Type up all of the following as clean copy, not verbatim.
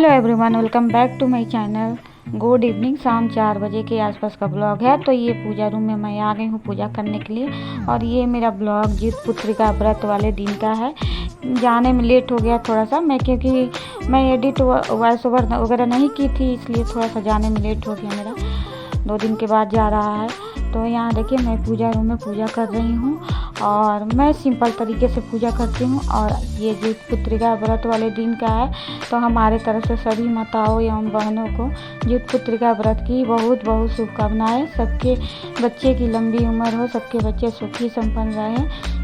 Hello everyone, welcome back to my channel. Good evening. शाम 4 बजे के आसपास का ब्लॉग है। तो ये पूजा रूम में मैं आ गई हूँ पूजा करने के लिए। और ये मेरा ब्लॉग जीत पुत्री का व्रत वाले दिन का है। जाने में लेट हो गया थोड़ा सा, क्योंकि मैं एडिट वॉइस ओवर वगैरह नहीं की थी, इसलिए थोड़ा सा जाने में लेट हो गया मेरा। 2 दिन के बाद जा रहा है। तो यहाँ देखिए मैं पूजा रूम में पूजा कर रही हूँ और मैं सिंपल तरीके से पूजा करती हूँ। और ये जीत पुत्री का व्रत वाले दिन का है, तो हमारे तरफ से सभी माताओं एवं बहनों को जीत पुत्री का व्रत की बहुत बहुत शुभकामनाएं। सबके बच्चे की लंबी उम्र हो, सबके बच्चे सुखी संपन्न रहें।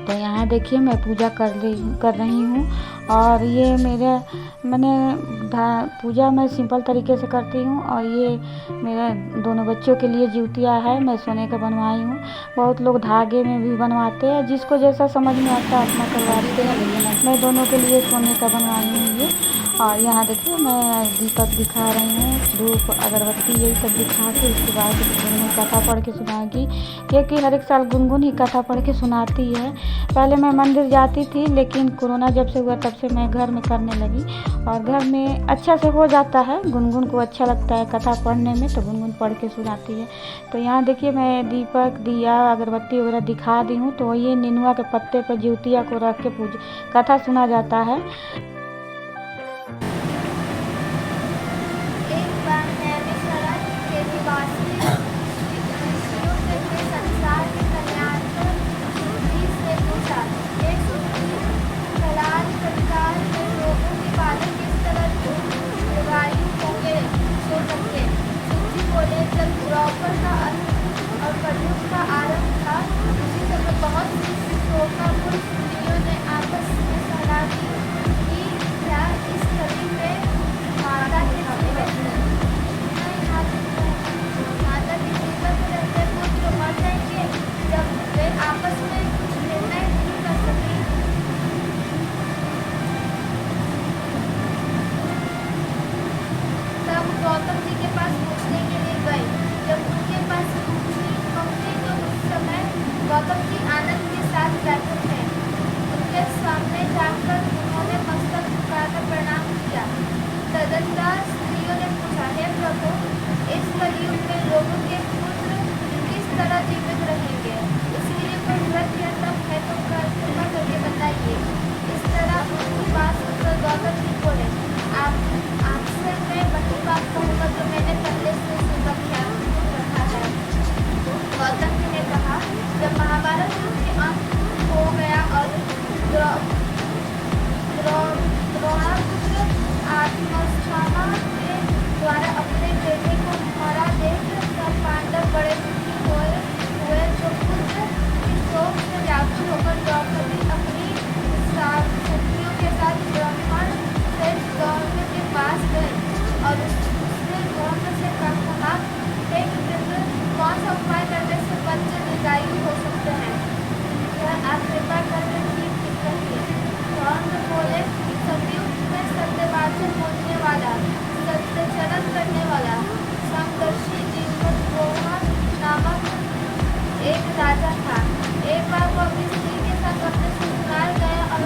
तो यहाँ देखिए मैं पूजा कर रही हूँ। और ये मैंने पूजा मैं सिंपल तरीके से करती हूँ। और ये मेरे दोनों बच्चों के लिए जिउतिया है, मैं सोने का बनवाई हूँ। बहुत लोग धागे में भी बनवाते हैं, जिसको जैसा समझ में आता है अपना करवाते हैं। मैं दोनों के लिए सोने का बनवाई हूँ ये। और यहाँ देखिए मैं दीपक दिखा रही हूँ, धूप अगरबत्ती यही सब दिखा के उसके बाद गुनगुन कथा पढ़ के सुनाएगी, क्योंकि हर एक साल गुनगुन ही कथा पढ़ के सुनाती है। पहले मैं मंदिर जाती थी, लेकिन कोरोना जब से हुआ तब से मैं घर में करने लगी। और घर में अच्छा से हो जाता है, गुनगुन को अच्छा लगता है कथा पढ़ने में, तो गुनगुन पढ़ के सुनाती है। तो यहाँ देखिए मैं दीपक दिया अगरबत्ती वगैरह दिखा दी हूँ। तो ये नेनुआ के पत्ते पर जिउतिया को रख के पूजा कथा सुना जाता है। गौतम जी के पास पूछने के लिए गए। जब उनके पास पहुंचे तो उस समय गौतम जी आनंद के साथ बैठे थे। उनके सामने जाकर उन्होंने मस्तक झुकाकर प्रणाम किया। तदंतर स्त्रियों ने पूछा, हे प्रभु, इस कलयुग में लोगों के पुत्र किस तरह जीवित रहेंगे? इसके लिए कोई व्रत या तप है तो कृपा करके बताइए। इस तरह उनकी बात सुनकर गौतम जी बोले, आपसे मैं वही बात कहूँगा जो मैंने पहले से रखा है। गौतम जी ने कहा, जब महाभारत युद्ध के अंत हो गया और द्रोणापुत्र आत्मस्थामा के द्वारा अपने बेटे को मरा देख सब पांडव बड़े दुखी हुए तो पुत्र की शोक से व्याकुल होकर द्रौपदी अपनी सखियों के साथ ब्राह्मण से द्रोण के पास गए और उसने द्रोण से कहा, हे मित्र, कौन सा उपाय करने से बच्चे दीर्घायु हो सकते हैं? यह आप कृपा करके ठीक कहिए। द्रोण बोले, सतयुग में सत्यवाचन बोलने वाला, सत्यचरण करने वाला, समदर्शी जीवद्रोह नामक एक राजा था। एक बार वो अपनी स्त्री के साथ अपने ससुराल गया और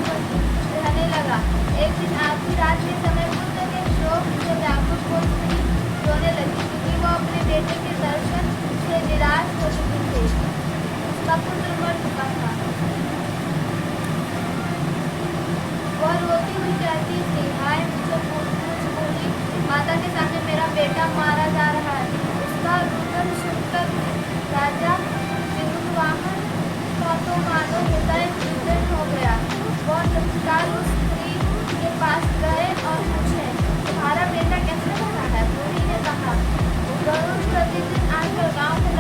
रहने लगा। एक दिन आधी रात के समय पुत्र के शोक से व्याकुल वो स्त्री रोने लगी, क्योंकि वो अपने बेटे के दर्शन से निराश हो चुकी थी। उसका पुत्र मर चुका था। वह रोती हुई कहती थी, हाय मुझे बोली, माता के सामने मेरा बेटा मारा जा रहा है। उसका रुदन सुनकर राजा विद्वान का तो मानो हृदय विदीर्ण हो गया। वह तत्काल उस स्त्री के पास गए और पूछे, तुम्हारा बेटा कैसे मरा है? बूढ़ी ने कहा, गरुड़ प्रतिदिन आकर गांव के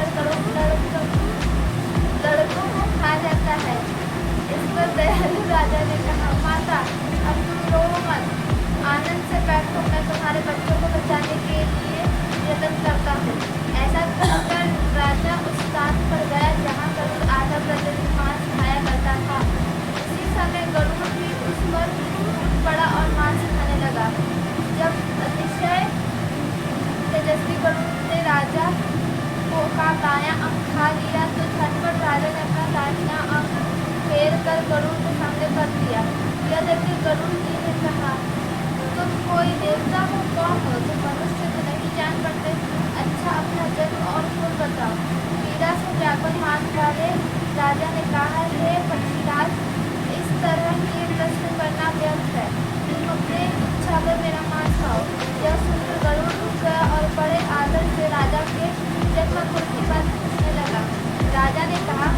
लड़कों को खा जाता है। इस पर दयालु राजा ने कहा, माता अब तुम रो मत, आनंद से बैठो, मैं तुम्हारे बच्चों को बचाने के लिए यत्न करता हूँ। ऐसा कहकर राजा उस स्थान पर गया जहाँ गरुड़ आधा प्रतिदिन मांस खाया करता था। उसी समय गरुड़ भी उस पर टूट पड़ा और मांस खाने मान वाले राजा ने कहा, हे पक्षीराज, इस तरह ये प्रश्न करना व्यर्थ है। तुम अपने इच्छा पर मेरा मांस खाओ। यह सुनकर गरुड़ रुक गया और बड़े आदर से राजा के जन्म कुल की बात पूछने लगा। राजा ने कहा,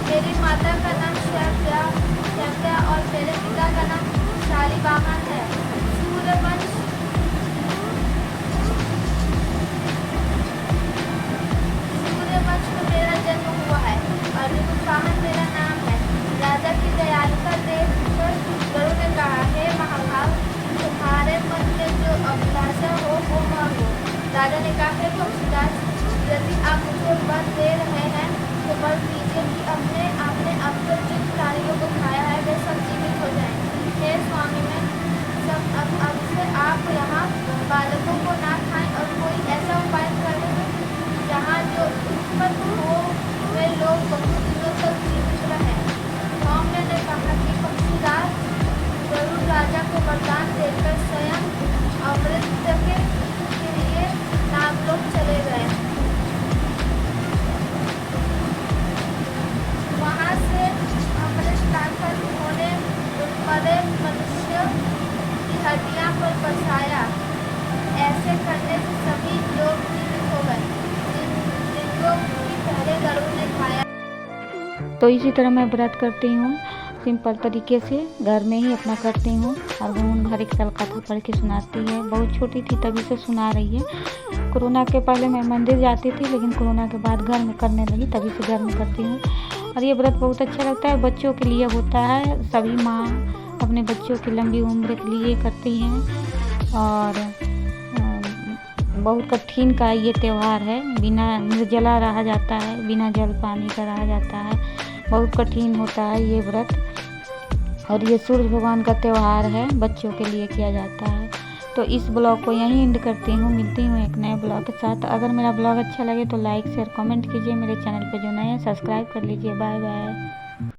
मेरी माता का नाम श्याव्या और मेरे पिता का नाम शालिवाहन है। सूर्यवंश में मेरा जन्म हुआ है और ऋतुवाहन मेरा नाम है। राजा की दयालुता देखकर गरुड़ ने कहा, हे महाभाग, तुम्हारे मन में जो अभिलाषा हो वो वह हो। राजा ने कहा, हे पक्षीराज, यदि आप मुझे वर दे रहे हैं तो वर दीजिए कि आपने अब तक जिन प्राणियों को खाया है वे सब जीवित हो जाएं। हे स्वामी, में सब अब से आप यहाँ बालकों को ना खाएं और कोई ऐसा उपाय करें जहाँ जो उत्पन्न हो वे लोग बहुत दिनों तक जीवित रहें। सौम्य ने कहा कि पक्षीराज गरुड़ राजा को वरदान देकर स्वयं अमृत के लिए नागलोक चले गए। वहाँ से अमृत लाकर उन्होंने मरे मनुष्य की हड्डियाँ पर बरसाया। ऐसे करने से सभी लोग जीवित हो गए जिनको कि पहले गरुड़ ने खाया। तो इसी तरह मैं व्रत करती हूँ, सिंपल तरीके से घर में ही अपना करती हूँ। और गुण हर एक साल कथा पढ़ के सुनाती है। बहुत छोटी थी तभी से सुना रही है। कोरोना के पहले मैं मंदिर जाती थी, लेकिन कोरोना के बाद घर में करने लगी, तभी से घर में करती हूँ। और ये व्रत बहुत अच्छा लगता है, बच्चों के लिए होता है। सभी माँ अपने बच्चों की लंबी उम्र के लिए करती हैं। और बहुत कठिन का ये त्यौहार है। बिना निर्जला रहा जाता है, बिना जल पानी का रहा जाता है। बहुत कठिन होता है ये व्रत। और ये सूर्य भगवान का त्यौहार है, बच्चों के लिए किया जाता है। तो इस ब्लॉग को यहीं एंड करती हूँ। मिलती हूँ एक नए ब्लॉग के साथ। अगर मेरा ब्लॉग अच्छा लगे तो लाइक शेयर कमेंट कीजिए। मेरे चैनल पे जो नए हैं सब्सक्राइब कर लीजिए। Bye bye.